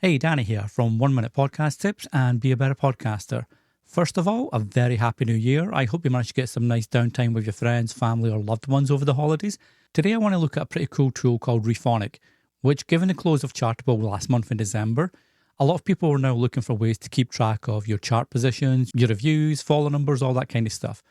Hey, Danny here from 1 Minute Podcast Tips and Be a Better Podcaster. First of all, a very happy new year. I hope you managed to get some nice downtime with your friends, family or loved ones over the holidays. Today I want to look at a pretty cool tool called Rephonic, which given the close of Chartable last month in December, a lot of people are now looking for ways to keep track of your chart positions, your reviews, follow numbers, all that kind of stuff.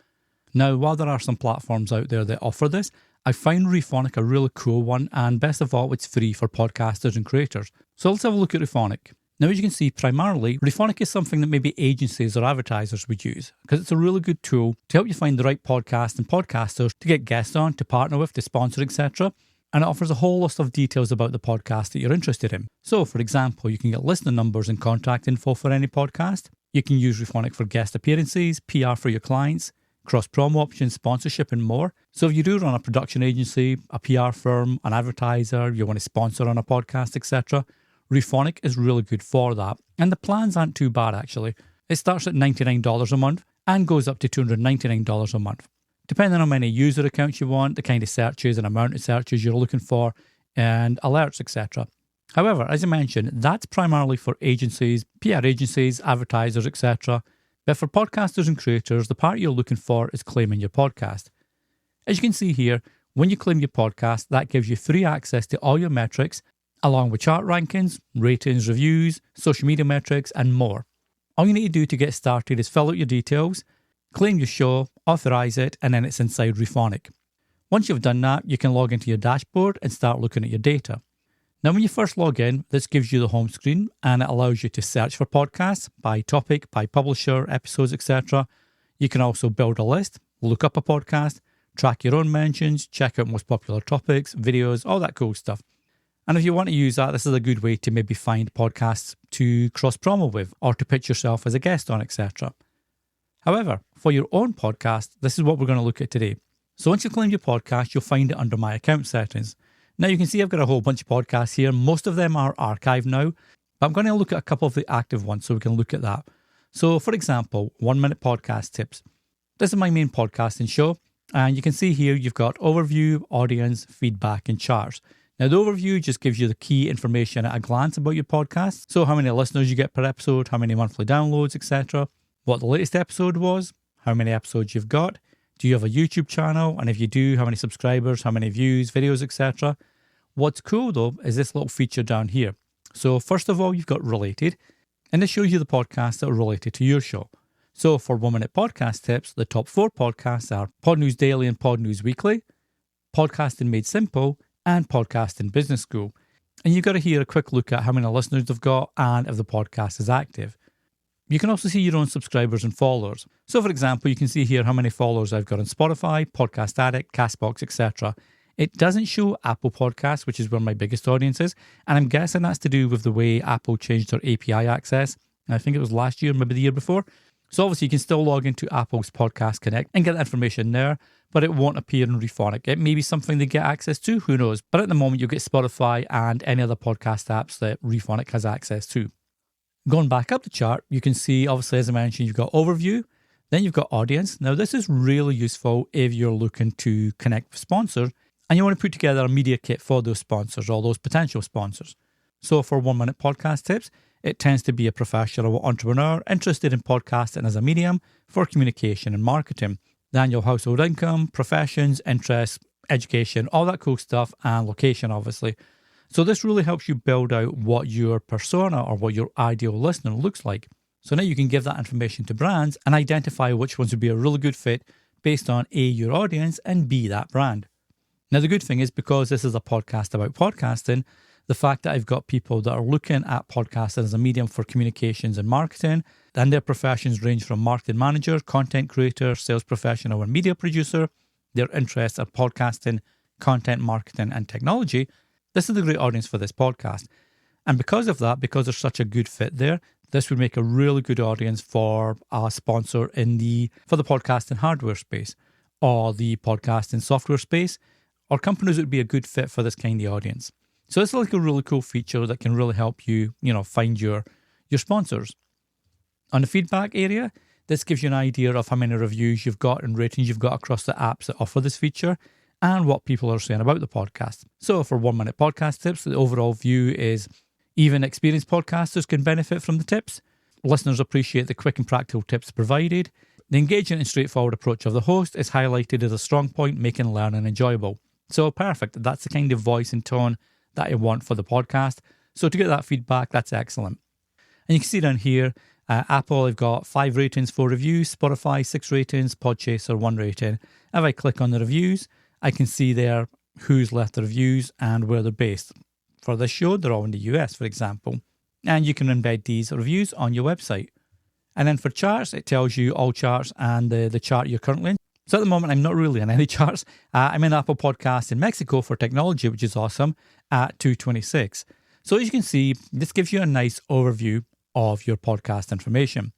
Now, while there are some platforms out there that offer this, I find Rephonic a really cool one, and best of all, it's free for podcasters and creators. So let's have a look at Rephonic. Now, as you can see, primarily, Rephonic is something that maybe agencies or advertisers would use, because it's a really good tool to help you find the right podcast and podcasters to get guests on, to partner with, to sponsor, etc. And it offers a whole list of details about the podcast that you're interested in. So, for example, you can get listener numbers and contact info for any podcast. You can use Rephonic for guest appearances, PR for your clients, cross-promo options, sponsorship and more. So if you do run a production agency, a PR firm, an advertiser, you want to sponsor on a podcast, etc., Rephonic is really good for that. And the plans aren't too bad actually. It starts at $99 a month and goes up to $299 a month, depending on how many user accounts you want, the kind of searches and amount of searches you're looking for, and alerts, etc. However, as I mentioned, that's primarily for agencies, PR agencies, advertisers, etc. But for podcasters and creators, the part you're looking for is claiming your podcast. As you can see here, when you claim your podcast, that gives you free access to all your metrics, along with chart rankings, ratings, reviews, social media metrics, and more. All you need to do to get started is fill out your details, claim your show, authorize it, and then it's inside Rephonic. Once you've done that, you can log into your dashboard and start looking at your data. Now, when you first log in, this gives you the home screen and it allows you to search for podcasts by topic, by publisher, episodes, etc. You can also build a list, look up a podcast, track your own mentions, check out most popular topics, videos, all that cool stuff. And if you want to use that, this is a good way to maybe find podcasts to cross-promo with or to pitch yourself as a guest on, etc. However, for your own podcast, this is what we're going to look at today. So once you claim your podcast, you'll find it under My Account Settings. Now you can see I've got a whole bunch of podcasts here. Most of them are archived now, but I'm going to look at a couple of the active ones so we can look at that. So for example, 1 Minute Podcast Tips. This is my main podcasting show, and you can see here you've got overview, audience, feedback, and charts. Now the overview just gives you the key information at a glance about your podcast. So how many listeners you get per episode, how many monthly downloads, etc. What the latest episode was, how many episodes you've got. Do you have a YouTube channel? And if you do, how many subscribers, how many views, videos, etc. What's cool though is this little feature down here. So first of all, you've got related, and this shows you the podcasts that are related to your show. So for 1 Minute Podcast Tips, the top 4 podcasts are Pod News Daily and Pod News Weekly, Podcasting Made Simple, and Podcasting Business School. And you've got to hear a quick look at how many listeners they've got and if the podcast is active. You can also see your own subscribers and followers. So for example, you can see here how many followers I've got on Spotify, Podcast Addict, Castbox, etc. It doesn't show Apple Podcasts, which is where my biggest audience is. And I'm guessing that's to do with the way Apple changed their API access. And I think it was last year, maybe the year before. So obviously you can still log into Apple's Podcast Connect and get that information there, but it won't appear in Rephonic. It may be something they get access to, who knows. But at the moment you'll get Spotify and any other podcast apps that Rephonic has access to. Going back up the chart, you can see, obviously, as I mentioned, you've got overview, then you've got audience. Now, this is really useful if you're looking to connect with sponsors and you want to put together a media kit for those sponsors or those potential sponsors. So for 1 Minute Podcast Tips, it tends to be a professional entrepreneur interested in podcasting as a medium for communication and marketing. Then your household income, professions, interests, education, all that cool stuff, and location, obviously. So this really helps you build out what your persona or what your ideal listener looks like. So now you can give that information to brands and identify which ones would be a really good fit based on A, your audience, and B, that brand. Now the good thing is, because this is a podcast about podcasting, the fact that I've got people that are looking at podcasting as a medium for communications and marketing, and their professions range from marketing manager, content creator, sales professional, and media producer. Their interests are podcasting, content marketing, and technology. This is a great audience for this podcast. And because of that, because there's such a good fit there, this would make a really good audience for a sponsor for the podcasting hardware space or the podcasting software space, or companies that would be a good fit for this kind of audience. So it's like a really cool feature that can really help you, find your sponsors. On the feedback area, this gives you an idea of how many reviews you've got and ratings you've got across the apps that offer this feature and what people are saying about the podcast. So for 1 Minute Podcast Tips, the overall view is Even experienced podcasters can benefit from the tips. Listeners appreciate the quick and practical tips provided. The engaging and straightforward approach of the host is highlighted as a strong point, making learning enjoyable. So perfect. That's the kind of voice and tone that I want for the podcast. So to get that feedback, that's excellent. And you can see down here, Apple, I've got 5 ratings, 4 reviews. Spotify, 6 ratings. Podchaser, 1 rating. If I click on the reviews, I can see there who's left the reviews and where they're based. For this show, they're all in the US, for example. And you can embed these reviews on your website. And then for charts, it tells you all charts and the chart you're currently in. So at the moment, I'm not really in any charts. I'm in Apple Podcasts in Mexico for technology, which is awesome, at 226. So as you can see, this gives you a nice overview of your podcast information.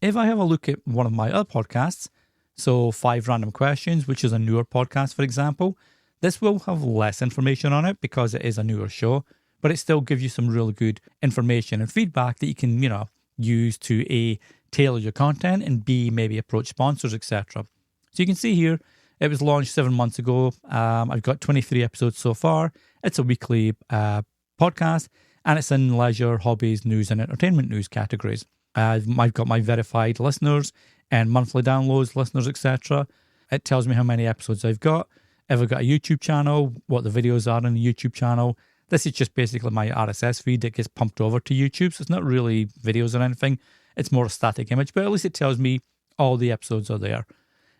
If I have a look at one of my other podcasts, so 5 Random Questions, which is a newer podcast, for example, this will have less information on it because it is a newer show, but it still gives you some really good information and feedback that you can, use to A, tailor your content, and B, maybe approach sponsors, etc. So you can see here, it was launched 7 months ago. I've got 23 episodes so far. It's a weekly podcast, and it's in leisure, hobbies, news, and entertainment news categories. I've got my verified listeners and monthly downloads, listeners, etc. It tells me how many episodes I've got. If I've got a YouTube channel, what the videos are on the YouTube channel. This is just basically my RSS feed that gets pumped over to YouTube. So it's not really videos or anything. It's more a static image, but at least it tells me all the episodes are there.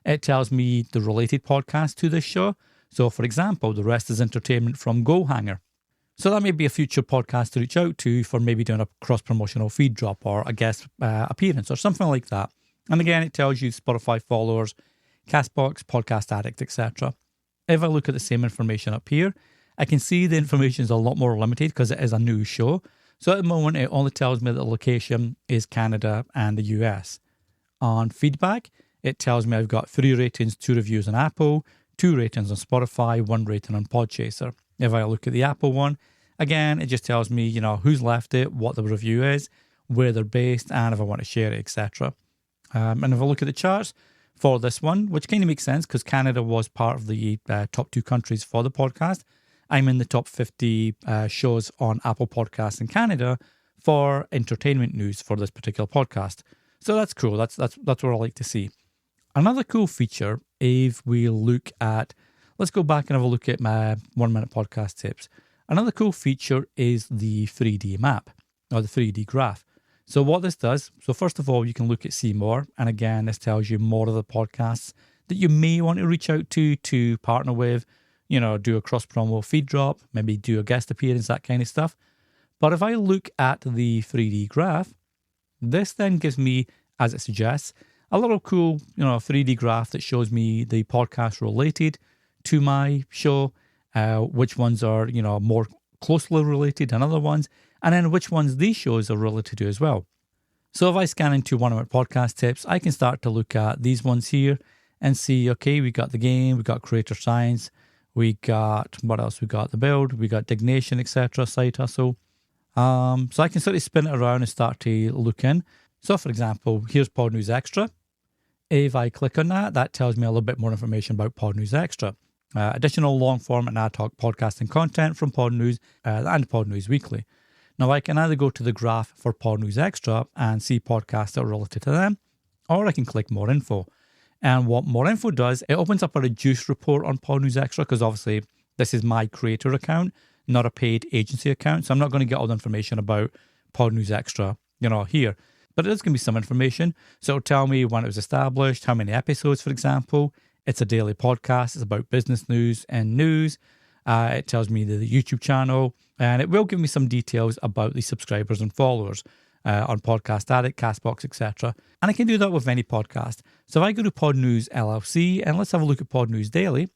It tells me the related podcasts to this show. So for example, the rest is entertainment from GoHanger. So that may be a future podcast to reach out to for maybe doing a cross-promotional feed drop or a guest appearance or something like that. And again, it tells you Spotify followers, Castbox, Podcast Addict, etc. If I look at the same information up here, I can see the information is a lot more limited because it is a new show. So at the moment, it only tells me that the location is Canada and the US. On feedback, it tells me I've got 3 ratings, 2 reviews on Apple, 2 ratings on Spotify, 1 rating on Podchaser. If I look at the Apple one, again, it just tells me, who's left it, what the review is, where they're based, and if I want to share it, etc. And if I look at the charts for this one, which kind of makes sense because Canada was part of the top 2 countries for the podcast, I'm in the top 50 shows on Apple Podcasts in Canada for entertainment news for this particular podcast. So that's cool. That's what I like to see. Another cool feature, if we look at, let's go back and have a look at my 1 minute podcast tips. Another cool feature is the 3D map or the 3D graph. So what this does, so first of all, you can look at See More. And again, this tells you more of the podcasts that you may want to reach out to partner with, do a cross-promo feed drop, maybe do a guest appearance, that kind of stuff. But if I look at the 3D graph, this then gives me, as it suggests, a little cool, 3D graph that shows me the podcast related to my show, which ones are, more closely related than other ones, and then which ones these shows are related to as well. So if I scan into 1 minute podcast tips, I can start to look at these ones here and see, okay, we got the game, we got creator science, we got, what else? We got the build, we got dignation, etc., side hustle. So I can sort of spin it around and start to look in. So for example, here's Pod News Extra. If I click on that, that tells me a little bit more information about Pod News Extra. Additional long form and ad hoc podcasting content from Pod News and Pod News Weekly. Now I can either go to the graph for Pod News Extra and see podcasts that are related to them, or I can click More Info. And what More Info does, it opens up a reduced report on Pod News Extra because obviously this is my creator account, not a paid agency account. So I'm not going to get all the information about Pod News Extra, here. But it is going to be some information. So it'll tell me when it was established, how many episodes, for example. It's a daily podcast. It's about business news and news. It tells me the YouTube channel. And it will give me some details about the subscribers and followers on Podcast Addict, Castbox, etc. And I can do that with any podcast. So if I go to Pod News LLC, and let's have a look at Pod News Daily,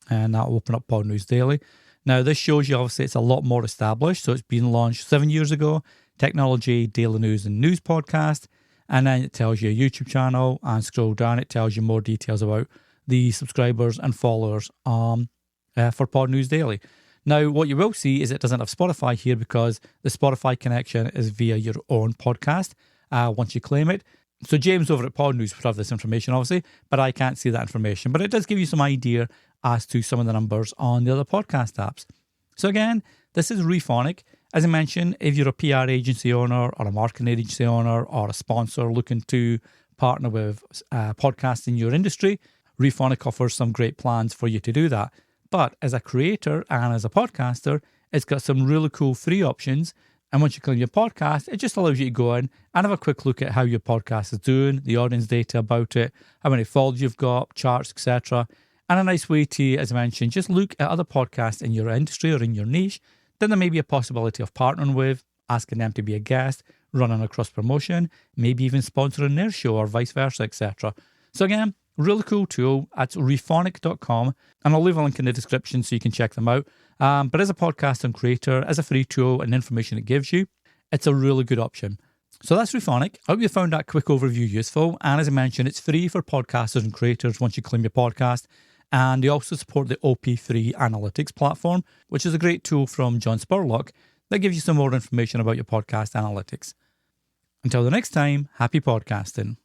and that'll open up Pod News Daily. Now, this shows you, obviously, it's a lot more established. So it's been launched 7 years ago. Technology, daily news and news podcast. And then it tells you a YouTube channel. And scroll down, it tells you more details about the subscribers and followers for Pod News Daily. Now, what you will see is it doesn't have Spotify here because the Spotify connection is via your own podcast once you claim it. So James over at Pod News would have this information, obviously, but I can't see that information. But it does give you some idea as to some of the numbers on the other podcast apps. So again, this is Rephonic. As I mentioned, if you're a PR agency owner or a marketing agency owner or a sponsor looking to partner with podcasts in your industry, Rephonic offers some great plans for you to do that. But as a creator and as a podcaster, it's got some really cool free options. And once you claim your podcast, it just allows you to go in and have a quick look at how your podcast is doing, the audience data about it, how many followers you've got, charts, etc. And a nice way to, as I mentioned, just look at other podcasts in your industry or in your niche. Then there may be a possibility of partnering with, asking them to be a guest, running a cross promotion, maybe even sponsoring their show or vice versa, etc. So again, really cool tool. It's rephonic.com, and I'll leave a link in the description so you can check them out. But as a podcaster and creator, as a free tool and information it gives you, it's a really good option. So that's Rephonic. I hope you found that quick overview useful. And as I mentioned, it's free for podcasters and creators once you claim your podcast. And they also support the OP3 analytics platform, which is a great tool from John Spurlock that gives you some more information about your podcast analytics. Until the next time, happy podcasting.